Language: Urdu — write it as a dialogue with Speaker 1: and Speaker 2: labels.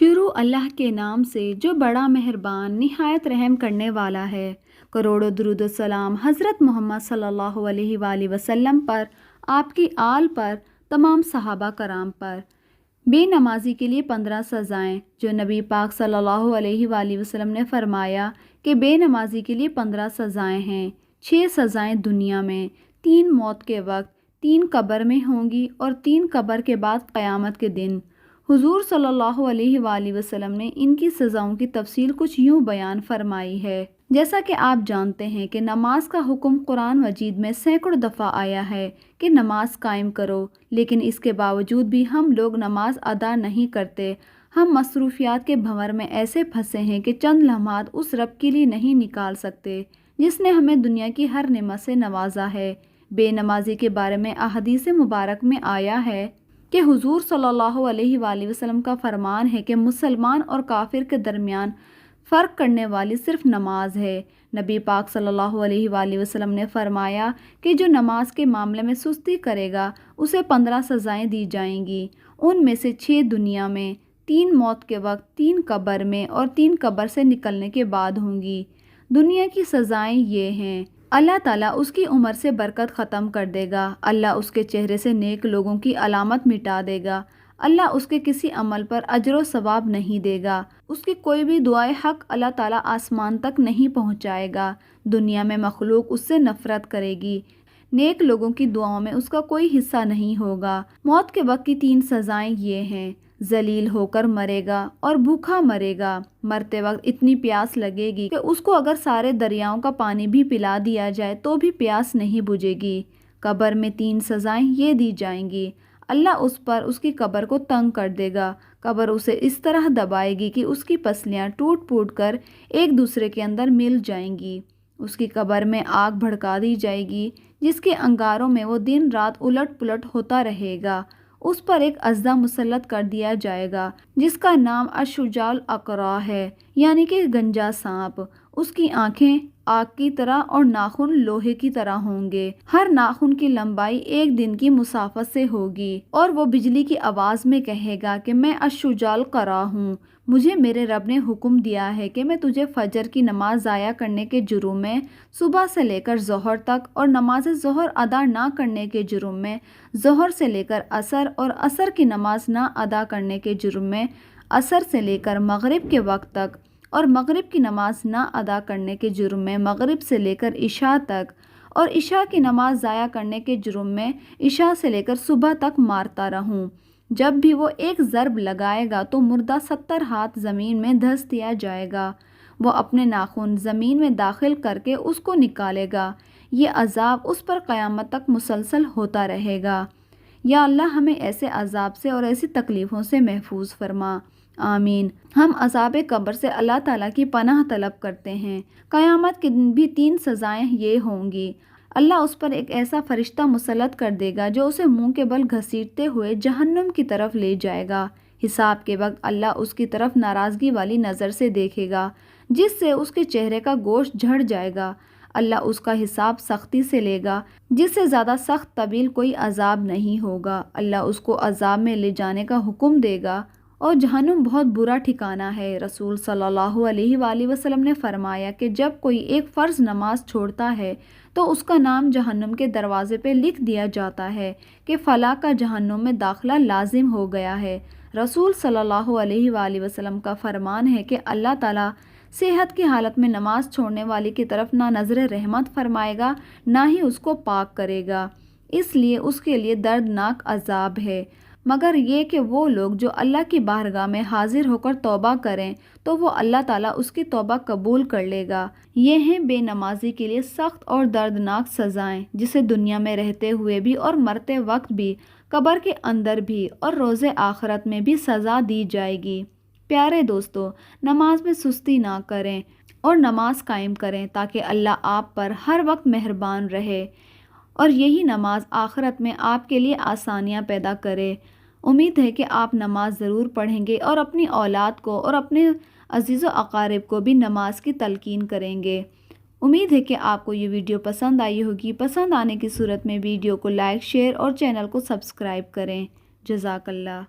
Speaker 1: شروع اللہ کے نام سے جو بڑا مہربان نہایت رحم کرنے والا ہے۔ کروڑوں درود و سلام حضرت محمد صلی اللہ علیہ وآلہ وسلم پر، آپ کی آل پر، تمام صحابہ کرام پر۔ بے نمازی کے لیے 15 سزائیں۔ جو نبی پاک صلی اللہ علیہ وآلہ وسلم نے فرمایا کہ بے نمازی کے لیے 15 سزائیں ہیں۔ 6 سزائیں دنیا میں، 3 موت کے وقت، 3 قبر میں ہوں گی اور 3 قبر کے بعد قیامت کے دن۔ حضور صلی اللہ علیہ وآلہ وسلم نے ان کی سزاؤں کی تفصیل کچھ یوں بیان فرمائی ہے۔ جیسا کہ آپ جانتے ہیں کہ نماز کا حکم قرآن مجید میں سینکڑوں دفعہ آیا ہے کہ نماز قائم کرو، لیکن اس کے باوجود بھی ہم لوگ نماز ادا نہیں کرتے۔ ہم مصروفیات کے بھنور میں ایسے پھنسے ہیں کہ چند لمحات اس رب کے لیے نہیں نکال سکتے جس نے ہمیں دنیا کی ہر نعمت سے نوازا ہے۔ بے نمازی کے بارے میں احادیث مبارک میں آیا ہے کہ حضور صلی اللہ علیہ وآلہ وسلم کا فرمان ہے کہ مسلمان اور کافر کے درمیان فرق کرنے والی صرف نماز ہے۔ نبی پاک صلی اللہ علیہ وآلہ وسلم نے فرمایا کہ جو نماز کے معاملے میں سستی کرے گا اسے 15 سزائیں دی جائیں گی۔ ان میں سے 6 دنیا میں، 3 موت کے وقت، 3 قبر میں اور 3 قبر سے نکلنے کے بعد ہوں گی۔ دنیا کی سزائیں یہ ہیں: اللہ تعالیٰ اس کی عمر سے برکت ختم کر دے گا، اللہ اس کے چہرے سے نیک لوگوں کی علامت مٹا دے گا، اللہ اس کے کسی عمل پر اجر و ثواب نہیں دے گا، اس کی کوئی بھی دعائے حق اللہ تعالیٰ آسمان تک نہیں پہنچائے گا، دنیا میں مخلوق اس سے نفرت کرے گی، نیک لوگوں کی دعاؤں میں اس کا کوئی حصہ نہیں ہوگا۔ موت کے وقت کی 3 سزائیں یہ ہیں: ذلیل ہو کر مرے گا اور بھوکا مرے گا۔ مرتے وقت اتنی پیاس لگے گی کہ اس کو اگر سارے دریاؤں کا پانی بھی پلا دیا جائے تو بھی پیاس نہیں بجھے گی۔ قبر میں 3 سزائیں یہ دی جائیں گی: اللہ اس پر اس کی قبر کو تنگ کر دے گا، قبر اسے اس طرح دبائے گی کہ اس کی پسلیاں ٹوٹ پھوٹ کر ایک دوسرے کے اندر مل جائیں گی، اس کی قبر میں آگ بھڑکا دی جائے گی جس کے انگاروں میں وہ دن رات الٹ پلٹ ہوتا رہے گا، اس پر ایک اژدہا مسلط کر دیا جائے گا جس کا نام الشجاع الاقرع ہے، یعنی کہ گنجا سانپ۔ اس کی آنکھیں آگ کی طرح اور ناخن لوہے کی طرح ہوں گے، ہر ناخن کی لمبائی 1 دن کی مسافت سے ہوگی، اور وہ بجلی کی آواز میں کہے گا کہ میں الشجاع الاقرع ہوں، مجھے میرے رب نے حکم دیا ہے کہ میں تجھے فجر کی نماز ضائع کرنے کے جرم میں صبح سے لے کر ظہر تک، اور نماز ظہر ادا نہ کرنے کے جرم میں ظہر سے لے کر عصر، اور عصر کی نماز نہ ادا کرنے کے جرم میں عصر سے لے کر مغرب کے وقت تک، اور مغرب کی نماز نہ ادا کرنے کے جرم میں مغرب سے لے کر عشاء تک، اور عشاء کی نماز ضائع کرنے کے جرم میں عشاء سے لے کر صبح تک مارتا رہوں۔ جب بھی وہ ایک ضرب لگائے گا تو مردہ 70 ہاتھ زمین میں دھس دیا جائے گا، وہ اپنے ناخن زمین میں داخل کر کے اس کو نکالے گا، یہ عذاب اس پر قیامت تک مسلسل ہوتا رہے گا۔ یا اللہ ہمیں ایسے عذاب سے اور ایسی تکلیفوں سے محفوظ فرما، آمین۔ ہم عذاب قبر سے اللہ تعالیٰ کی پناہ طلب کرتے ہیں۔ قیامت کے دن بھی 3 سزائیں یہ ہوں گی: اللہ اس پر ایک ایسا فرشتہ مسلط کر دے گا جو اسے منہ کے بل گھسیٹتے ہوئے جہنم کی طرف لے جائے گا۔ حساب کے وقت اللہ اس کی طرف ناراضگی والی نظر سے دیکھے گا جس سے اس کے چہرے کا گوشت جھڑ جائے گا۔ اللہ اس کا حساب سختی سے لے گا جس سے زیادہ سخت طویل کوئی عذاب نہیں ہوگا۔ اللہ اس کو عذاب میں لے جانے کا حکم دے گا، اور جہنم بہت برا ٹھکانہ ہے۔ رسول صلی اللہ علیہ وآلہ وسلم نے فرمایا کہ جب کوئی ایک فرض نماز چھوڑتا ہے تو اس کا نام جہنم کے دروازے پہ لکھ دیا جاتا ہے کہ فلاں کا جہنم میں داخلہ لازم ہو گیا ہے۔ رسول صلی اللہ علیہ وآلہ وسلم کا فرمان ہے کہ اللہ تعالیٰ صحت کی حالت میں نماز چھوڑنے والے کی طرف نہ نظر رحمت فرمائے گا نہ ہی اس کو پاک کرے گا، اس لیے اس کے لیے دردناک عذاب ہے۔ مگر یہ کہ وہ لوگ جو اللہ کی بارگاہ میں حاضر ہو کر توبہ کریں تو وہ اللہ تعالیٰ اس کی توبہ قبول کر لے گا۔ یہ ہیں بے نمازی کے لیے سخت اور دردناک سزائیں جسے دنیا میں رہتے ہوئے بھی اور مرتے وقت بھی، قبر کے اندر بھی اور روز آخرت میں بھی سزا دی جائے گی۔ پیارے دوستو، نماز میں سستی نہ کریں اور نماز قائم کریں تاکہ اللہ آپ پر ہر وقت مہربان رہے، اور یہی نماز آخرت میں آپ کے لیے آسانیاں پیدا کرے۔ امید ہے کہ آپ نماز ضرور پڑھیں گے اور اپنی اولاد کو اور اپنے عزیز و اقارب کو بھی نماز کی تلقین کریں گے۔ امید ہے کہ آپ کو یہ ویڈیو پسند آئی ہوگی۔ پسند آنے کی صورت میں ویڈیو کو لائک، شیئر اور چینل کو سبسکرائب کریں۔ جزاک اللہ۔